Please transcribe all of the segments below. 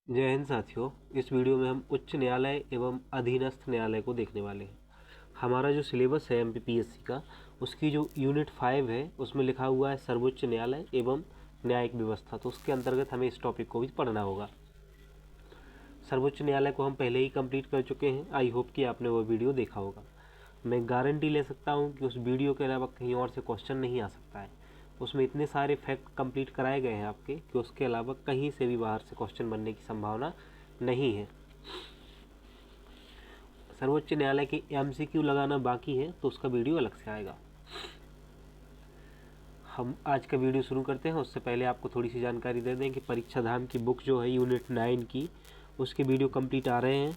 जय हिंद साथियों। इस वीडियो में हम उच्च न्यायालय एवं अधीनस्थ न्यायालय को देखने वाले हैं। हमारा जो सिलेबस है एमपीपीएससी का, उसकी जो यूनिट 5 है उसमें लिखा हुआ है सर्वोच्च न्यायालय एवं न्यायिक व्यवस्था। तो उसके अंतर्गत हमें इस टॉपिक को भी पढ़ना होगा। सर्वोच्च न्यायालय को हम पहले ही कंप्लीट कर चुके हैं। आई होप कि आपने वो वीडियो देखा होगा। मैं गारंटी ले सकता हूँ कि उस वीडियो के अलावा कहीं और से क्वेश्चन नहीं आ सकता है। उसमें इतने सारे फैक्ट कंप्लीट कराए गए हैं आपके कि उसके अलावा कहीं से भी बाहर से क्वेश्चन बनने की संभावना नहीं है। सर्वोच्च न्यायालय की एमसीक्यू लगाना बाकी है, तो उसका वीडियो अलग से आएगा। हम आज का वीडियो शुरू करते हैं। उससे पहले आपको थोड़ी सी जानकारी दे दें कि परीक्षा धाम की बुक जो है यूनिट 9 की, उसके वीडियो कंप्लीट आ रहे हैं,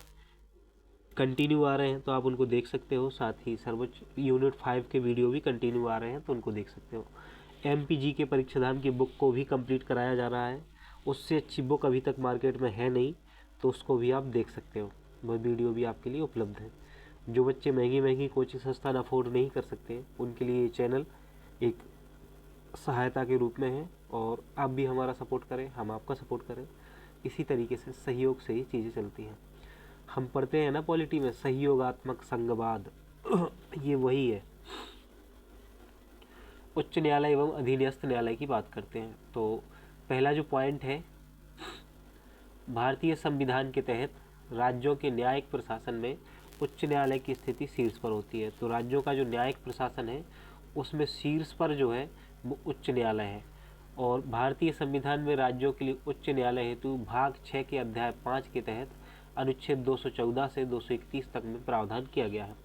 कंटिन्यू आ रहे हैं, तो आप उनको देख सकते हो। साथ ही सर्वोच्च यूनिट 5 के वीडियो भी कंटिन्यू आ रहे हैं, तो उनको देख सकते हो। एमपीजी के परीक्षा धाम की बुक को भी कंप्लीट कराया जा रहा है। उससे अच्छी बुक अभी तक मार्केट में है नहीं, तो उसको भी आप देख सकते हो। वह वीडियो भी आपके लिए उपलब्ध है। जो बच्चे महंगी महंगी कोचिंग संस्थान अफोर्ड नहीं कर सकते, उनके लिए ये चैनल एक सहायता के रूप में है। और आप भी हमारा सपोर्ट करें, हम आपका सपोर्ट करें। इसी तरीके से सहयोग से ही चीज़ें चलती हैं। हम पढ़ते हैं ना पॉलिटी में, सहयोगात्मक संघवाद ये वही है। उच्च न्यायालय एवं अधीनस्थ न्यायालय की बात करते हैं। तो पहला जो पॉइंट है, भारतीय संविधान के तहत राज्यों के न्यायिक प्रशासन में उच्च न्यायालय की स्थिति शीर्ष पर होती है। तो राज्यों का जो न्यायिक प्रशासन है उसमें शीर्ष पर जो है वो उच्च न्यायालय है। और भारतीय संविधान में राज्यों के लिए उच्च न्यायालय हेतु भाग 6 के अध्याय 5 के तहत अनुच्छेद 214 से 231 तक में प्रावधान किया गया है।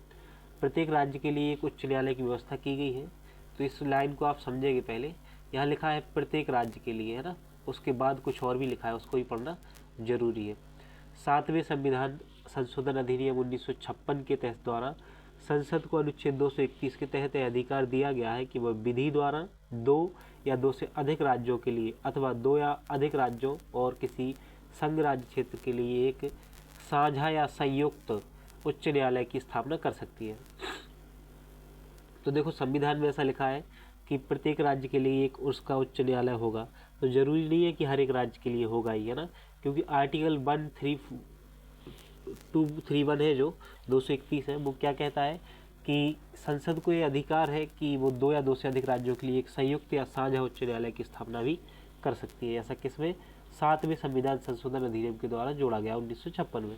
प्रत्येक राज्य के लिए एक उच्च न्यायालय की व्यवस्था की गई है। तो इस लाइन को आप समझेंगे। पहले यहाँ लिखा है प्रत्येक राज्य के लिए, है ना, उसके बाद कुछ और भी लिखा है, उसको भी पढ़ना जरूरी है। 7वें संविधान संशोधन अधिनियम 1956 के तहत द्वारा संसद को अनुच्छेद 231 के तहत यह अधिकार दिया गया है कि वह विधि द्वारा 2 या 2 से अधिक राज्यों के लिए अथवा 2 या अधिक राज्यों और किसी संघ राज्य क्षेत्र के लिए एक साझा या संयुक्त उच्च न्यायालय की स्थापना कर सकती है। तो देखो, संविधान में ऐसा लिखा है कि प्रत्येक राज्य के लिए एक उसका उच्च न्यायालय होगा। तो जरूरी नहीं है कि हर एक राज्य के लिए होगा ही, है ना, क्योंकि आर्टिकल 13231 है जो 231 है, वो क्या कहता है कि संसद को ये अधिकार है कि वो 2 या 2 से अधिक राज्यों के लिए एक संयुक्त या साझा उच्च न्यायालय की स्थापना भी कर सकती है। ऐसा किसमें? 7वें संविधान संशोधन अधिनियम के द्वारा जोड़ा गया 1956 में।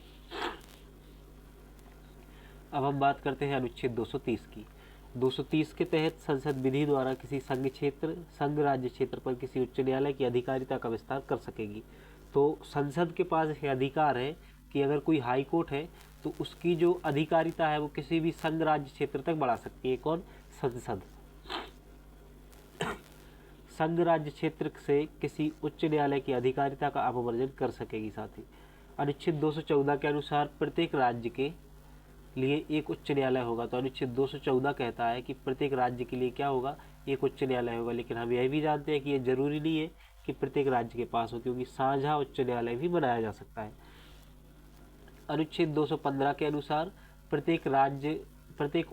अब हम बात करते हैं अनुच्छेद 230 की। 230 के तहत संसद विधि द्वारा किसी संघ क्षेत्र, संघ राज्य क्षेत्र पर किसी उच्च न्यायालय की अधिकारिता का विस्तार कर सकेगी। तो संसद के पास यह अधिकार है कि अगर कोई हाई कोर्ट है तो उसकी जो अधिकारिता है वो किसी भी संघ राज्य क्षेत्र तक बढ़ा सकती है। कौन? संसद। संघ राज्य क्षेत्र से किसी उच्च न्यायालय की अधिकारिता का अपवर्जन कर सकेगी। साथ ही अनुच्छेद 214 के अनुसार प्रत्येक राज्य के लिए एक उच्च न्यायालय होगा। तो अनुच्छेद 214 कहता है कि प्रत्येक राज्य के लिए क्या होगा? एक उच्च न्यायालय होगा। लेकिन हम यह भी जानते हैं कि यह जरूरी नहीं है कि प्रत्येक राज्य के पास हो, क्योंकि साझा उच्च न्यायालय भी बनाया जा सकता है। अनुच्छेद 215 के अनुसार प्रत्येक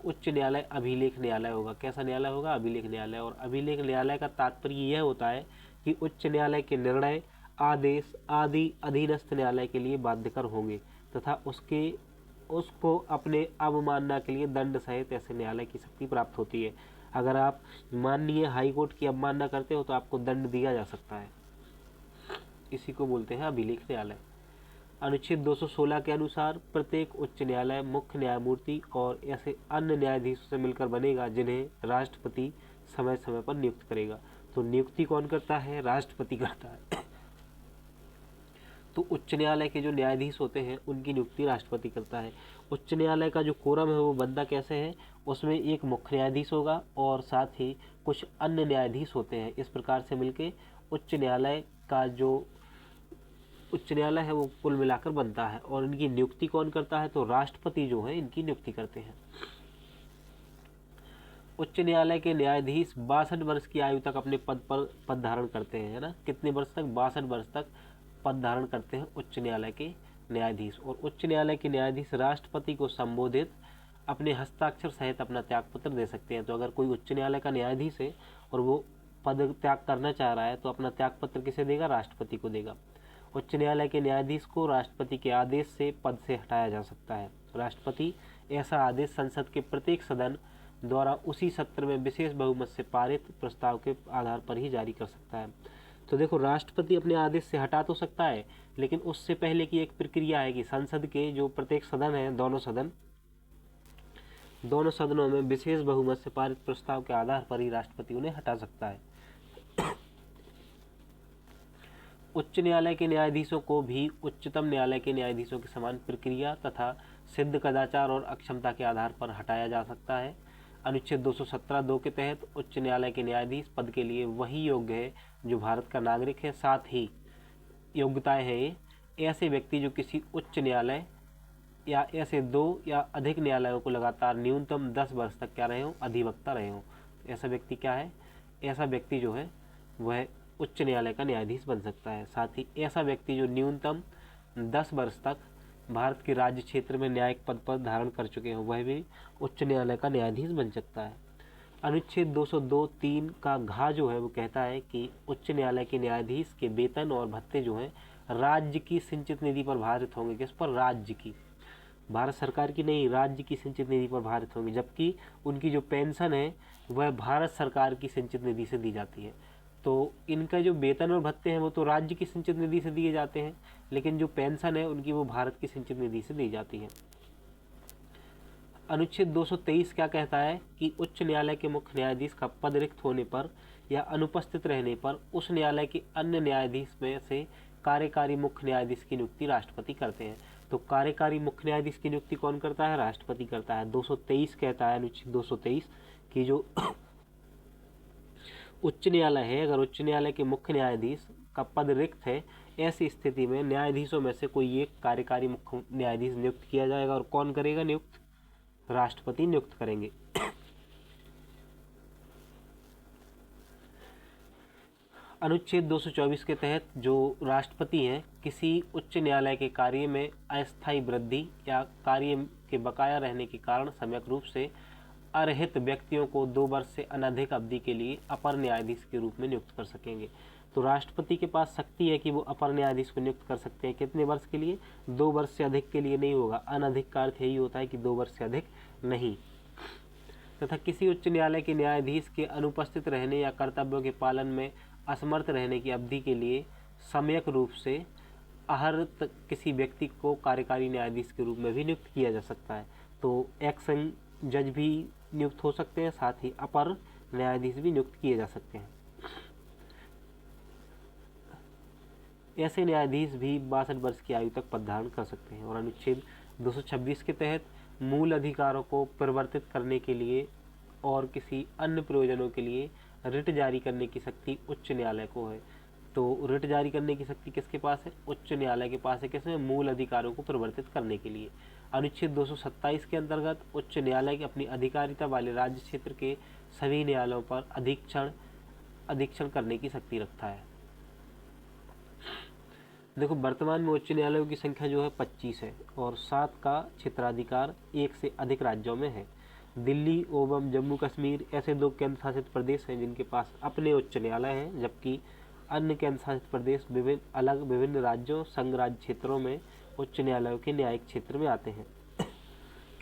उच्च न्यायालय अभिलेख न्यायालय होगा। कैसा न्यायालय होगा? अभिलेख न्यायालय। और अभिलेख न्यायालय का तात्पर्य यह होता है कि उच्च न्यायालय के निर्णय, आदेश आदि अधीनस्थ न्यायालय के लिए बाध्यकर होंगे तथा उसको अपने अवमानना के लिए दंड सहित ऐसे न्यायालय की शक्ति प्राप्त होती है। अगर आप माननीय हाई कोर्ट की अवमानना करते हो तो आपको दंड दिया जा सकता है। इसी को बोलते हैं अभिलेख न्यायालय। अनुच्छेद 216 के अनुसार प्रत्येक उच्च न्यायालय मुख्य न्यायमूर्ति और ऐसे अन्य न्यायाधीशों से मिलकर बनेगा जिन्हें राष्ट्रपति समय समय पर नियुक्त करेगा। तो नियुक्ति कौन करता है? राष्ट्रपति करता है। तो उच्च न्यायालय के जो न्यायाधीश होते हैं उनकी नियुक्ति राष्ट्रपति करता है। उच्च न्यायालय का जो कोरम है वो बनता कैसे है? उसमें एक मुख्य न्यायाधीश होगा और साथ ही कुछ अन्य न्यायाधीश होते हैं। इस प्रकार से मिलके उच्च न्यायालय का जो उच्च न्यायालय है वो कुल मिलाकर बनता है। और इनकी नियुक्ति कौन करता है? तो राष्ट्रपति जो है इनकी नियुक्ति करते हैं। उच्च न्यायालय के न्यायाधीश 62 वर्ष की आयु तक अपने पद धारण करते हैं, है ना। कितने वर्ष तक? 62 वर्ष तक पद धारण करते हैं उच्च न्यायालय के न्यायाधीश। और उच्च न्यायालय के न्यायाधीश राष्ट्रपति को संबोधित अपने हस्ताक्षर सहित अपना त्यागपत्र दे सकते हैं। तो अगर कोई उच्च न्यायालय का न्यायाधीश है और वो पद त्याग करना चाह रहा है तो अपना त्यागपत्र किसे देगा? राष्ट्रपति को देगा। उच्च न्यायालय के न्यायाधीश को राष्ट्रपति के आदेश से पद से हटाया जा सकता है। राष्ट्रपति ऐसा आदेश संसद के प्रत्येक सदन द्वारा उसी सत्र में विशेष बहुमत से पारित प्रस्ताव के आधार पर ही जारी कर सकता है। तो देखो, राष्ट्रपति अपने आदेश से हटा तो सकता है, लेकिन उससे पहले की एक प्रक्रिया है कि संसद के जो प्रत्येक सदन है, दोनों सदनों में विशेष बहुमत से पारित प्रस्ताव के आधार पर ही राष्ट्रपति उन्हें हटा सकता है। उच्च न्यायालय के न्यायाधीशों को भी उच्चतम न्यायालय के न्यायाधीशों की समान प्रक्रिया तथा सिद्ध कदाचार और अक्षमता के आधार पर हटाया जा सकता है। अनुच्छेद 217(2) के तहत उच्च न्यायालय के न्यायाधीश पद के लिए वही योग्य है जो भारत का नागरिक है। साथ ही योग्यताएं हैं ये ऐसे व्यक्ति जो किसी उच्च न्यायालय या ऐसे 2 या अधिक न्यायालयों को लगातार न्यूनतम 10 वर्ष तक क्या रहे हो, अधिवक्ता रहे हो। ऐसा व्यक्ति क्या है? ऐसा व्यक्ति जो है वह उच्च न्यायालय का न्यायाधीश बन सकता है। साथ ही ऐसा व्यक्ति जो न्यूनतम 10 वर्ष तक भारत के राज्य क्षेत्र में न्यायिक पद पर धारण कर चुके हों, वह भी उच्च न्यायालय का न्यायाधीश बन सकता है। अनुच्छेद 202(3) का घ जो है वो कहता है कि उच्च न्यायालय के न्यायाधीश के वेतन और भत्ते जो हैं राज्य की संचित निधि पर भारित होंगे। किस पर? राज्य की, भारत सरकार की नहीं, राज्य की संचित निधि पर भारित होंगे। जबकि उनकी जो पेंशन है वह भारत सरकार की संचित निधि से दी जाती है। तो इनका जो वेतन और भत्ते हैं वो तो राज्य की संचित निधि से दिए जाते हैं, लेकिन जो पेंशन है उनकी वो भारत की संचित निधि से दी जाती है। अनुच्छेद 223 क्या कहता है कि उच्च न्यायालय के मुख्य न्यायाधीश का पद रिक्त होने पर या अनुपस्थित रहने पर उस न्यायालय के अन्य न्यायाधीश में से कार्यकारी मुख्य न्यायाधीश की नियुक्ति राष्ट्रपति करते हैं। तो कार्यकारी मुख्य न्यायाधीश की नियुक्ति कौन करता है? राष्ट्रपति करता है। 223 कहता है, अनुच्छेद 223 की जो उच्च न्यायालय है, अगर उच्च न्यायालय के मुख्य न्यायाधीश का पद रिक्त है, ऐसी स्थिति में न्यायाधीशों में से कोई एक कार्यकारी मुख्य न्यायाधीश नियुक्त किया जाएगा। और कौन करेगा नियुक्त? राष्ट्रपति नियुक्त करेंगे। अनुच्छेद 224 के तहत जो राष्ट्रपति हैं किसी उच्च न्यायालय के कार्य में अस्थायी वृद्धि या कार्य के बकाया रहने के कारण सम्यक रूप से अर्हित व्यक्तियों को 2 वर्ष से अनधिक अवधि के लिए अपर न्यायाधीश के रूप में नियुक्त कर सकेंगे। तो राष्ट्रपति के पास शक्ति है कि वो अपर न्यायाधीश को नियुक्त कर सकते हैं। कितने वर्ष के लिए? 2 वर्ष से अधिक के लिए नहीं होगा। अनधिक का अर्थ यही होता है कि 2 वर्ष से अधिक नहीं। तथा किसी उच्च न्यायालय के न्यायाधीश के अनुपस्थित रहने या कर्तव्यों के पालन में असमर्थ रहने की अवधि के लिए सम्यक रूप से आहृत किसी व्यक्ति को कार्यकारी न्यायाधीश के रूप में भी नियुक्त किया जा सकता है। तो एक्शन जज भी नियुक्त हो सकते हैं, साथ ही अपर न्यायाधीश भी नियुक्त किए जा सकते हैं। ऐसे न्यायाधीश भी 62 वर्ष की आयु तक पद धारण कर सकते हैं। और अनुच्छेद 226 के तहत मूल अधिकारों को परिवर्तित करने के लिए और किसी अन्य प्रयोजनों के लिए रिट जारी करने की शक्ति उच्च न्यायालय को है। तो रिट जारी करने की शक्ति किसके पास है? उच्च न्यायालय के पास है। किसमें? मूल अधिकारों को परिवर्तित करने के लिए। अनुच्छेद 227 के अंतर्गत उच्च न्यायालय की अपनी अधिकारिता वाले राज्य क्षेत्र के सभी न्यायालयों पर अधीक्षण करने की शक्ति रखता है। देखो, वर्तमान में उच्च न्यायालयों की संख्या जो है 25 है और 7 का क्षेत्राधिकार 1 से अधिक राज्यों में है। दिल्ली एवं जम्मू कश्मीर ऐसे 2 केंद्र शासित प्रदेश हैं जिनके पास अपने उच्च न्यायालय हैं, जबकि अन्य केंद्र शासित प्रदेश विभिन्न राज्यों संघ राज्य क्षेत्रों में उच्च न्यायालयों के न्यायिक क्षेत्र में आते हैं।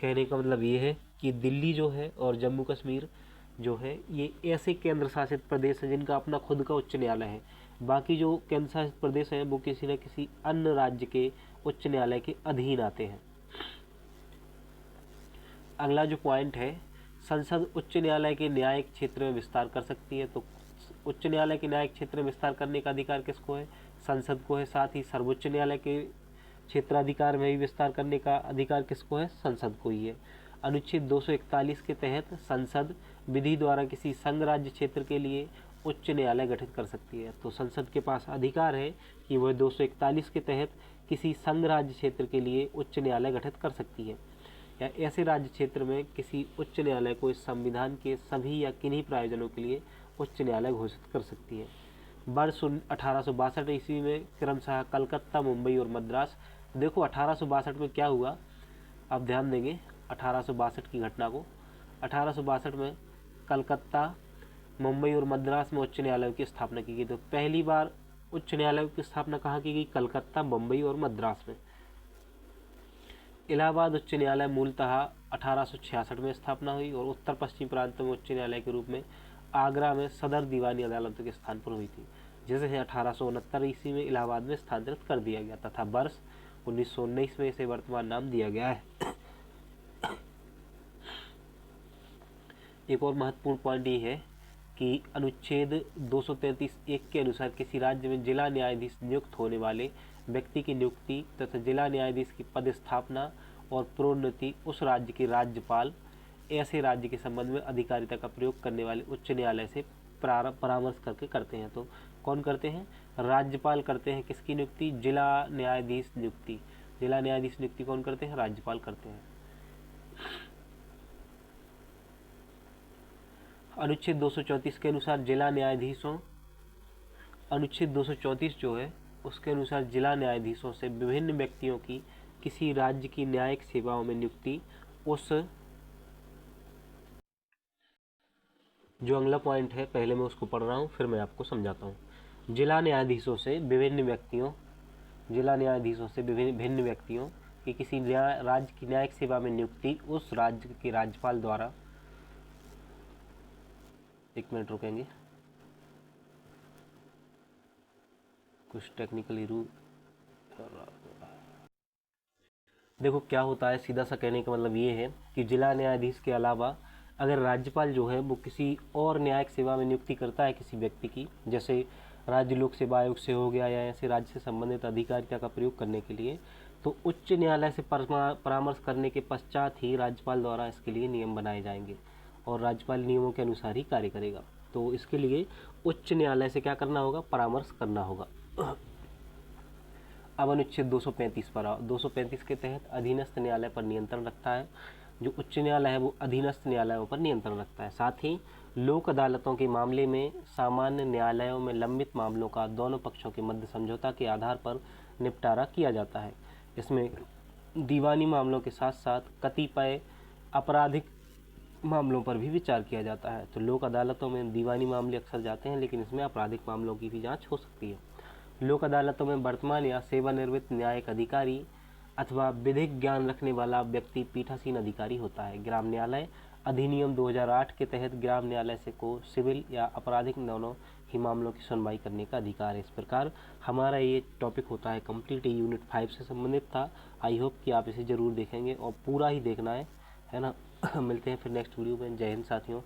कहने का मतलब ये है कि दिल्ली जो है और जम्मू कश्मीर जो है ये ऐसे केंद्र शासित प्रदेश हैं जिनका अपना खुद का उच्च न्यायालय है। बाकी जो केंद्र शासित प्रदेश हैं वो किसी न किसी अन्य राज्य के उच्च न्यायालय के अधीन आते हैं। अगला जो पॉइंट है, संसद उच्च न्यायालय के न्यायिक क्षेत्र में विस्तार कर सकती है। तो उच्च न्यायालय के न्यायिक क्षेत्र में विस्तार करने का अधिकार किसको है? संसद को है। साथ ही सर्वोच्च न्यायालय के क्षेत्राधिकार में भी विस्तार करने का अधिकार किसको है? संसद को ही है। अनुच्छेद 241 के तहत संसद विधि द्वारा किसी संघ राज्य क्षेत्र के लिए उच्च न्यायालय गठित कर सकती है। तो संसद के पास अधिकार है कि वह 241 के तहत किसी संघ राज्य क्षेत्र के लिए उच्च न्यायालय गठित कर सकती है या ऐसे राज्य क्षेत्र में किसी उच्च न्यायालय को इस संविधान के सभी या किन्हीं प्रायोजनों के लिए उच्च न्यायालय घोषित कर सकती है। वर्ष 1862 ईस्वी में क्रमशः कलकत्ता, मुंबई और मद्रास। देखो 1862 में क्या हुआ, आप ध्यान देंगे 1862 की घटना को। 1862 में कलकत्ता, मुंबई और मद्रास में उच्च न्यायालयों की स्थापना की गई। तो पहली बार उच्च न्यायालयों की स्थापना कहाँ की गई? कलकत्ता, बम्बई और मद्रास में। इलाहाबाद उच्च न्यायालय मूलतः 1866 में स्थापना हुई और उत्तर पश्चिम प्रांत में उच्च न्यायालय के रूप में आगरा में सदर दीवानी अदालतों के स्थान पर हुई थी, जिसे 1869 ईस्वी में इलाहाबाद में स्थानांतरित कर दिया गया तथा वर्ष 1919 में इसे वर्तमान नाम दिया गया है। एक और महत्वपूर्ण पॉइंट ये है कि अनुच्छेद 233(1) के अनुसार किसी राज्य में जिला न्यायाधीश नियुक्त होने वाले व्यक्ति की नियुक्ति तथा जिला न्यायाधीश की पदस्थापना और प्रोन्नति उस राज्य के राज्यपाल ऐसे राज्य के संबंध में अधिकारिता का प्रयोग करने वाले उच्च न्यायालय से परामर्श करके करते हैं। तो कौन करते हैं? राज्यपाल करते हैं। किसकी नियुक्ति? जिला न्यायाधीश नियुक्ति। जिला न्यायाधीश नियुक्ति कौन करते हैं? राज्यपाल करते हैं। अनुच्छेद 234 के अनुसार जिला न्यायाधीशों, अनुच्छेद 234 जो है उसके अनुसार जिला न्यायाधीशों से विभिन्न व्यक्तियों की किसी राज्य की न्यायिक सेवाओं में नियुक्ति उस, जो अगला पॉइंट है पहले मैं उसको पढ़ रहा हूँ फिर मैं आपको समझाता हूँ। जिला न्यायाधीशों से विभिन्न व्यक्तियों, जिला न्यायाधीशों से विभिन्न व्यक्तियों की किसी राज्य की न्यायिक सेवा में नियुक्ति उस राज्य के राज्यपाल द्वारा, एक मिनट रुकेंगे, कुछ टेक्निकल इशू। देखो क्या होता है, सीधा सा कहने का मतलब ये है कि जिला न्यायाधीश के अलावा अगर राज्यपाल जो है वो किसी और न्यायिक सेवा में नियुक्ति करता है किसी व्यक्ति की, जैसे राज्य लोक सेवा आयोग से हो गया या ऐसे राज्य से संबंधित अधिकारिता का प्रयोग करने के लिए, तो उच्च न्यायालय से परामर्श करने के पश्चात ही राज्यपाल द्वारा इसके लिए नियम बनाए जाएंगे और राज्यपाल नियमों के अनुसार ही कार्य करेगा। तो इसके लिए उच्च न्यायालय से क्या करना होगा? परामर्श करना होगा। अब अनुच्छेद 235 पर आओ। 235 के तहत अधीनस्थ न्यायालय पर नियंत्रण रखता है। जो उच्च न्यायालय है वो अधीनस्थ न्यायालयों पर नियंत्रण रखता है। साथ ही लोक अदालतों के मामले में सामान्य न्यायालयों में लंबित मामलों का दोनों पक्षों के मध्य समझौता के आधार पर निपटारा किया जाता है। इसमें दीवानी मामलों के साथ साथ कतिपय आपराधिक मामलों पर भी विचार किया जाता है। तो लोक अदालतों में दीवानी मामले अक्सर जाते हैं, लेकिन इसमें आपराधिक मामलों की भी जांच हो सकती है। लोक अदालतों में वर्तमान या सेवानिवृत्त न्यायिक अधिकारी अथवा विधिक ज्ञान रखने वाला व्यक्ति पीठासीन अधिकारी होता है। ग्राम न्यायालय अधिनियम 2008 के तहत ग्राम न्यायालय से को सिविल या आपराधिक दोनों ही मामलों की सुनवाई करने का अधिकार है। इस प्रकार हमारा ये टॉपिक होता है कंप्लीट, यूनिट 5 से संबंधित था। आई होप कि आप इसे ज़रूर देखेंगे और पूरा ही देखना है ना। मिलते हैं फिर नेक्स्ट वीडियो में। जय हिंद साथियों।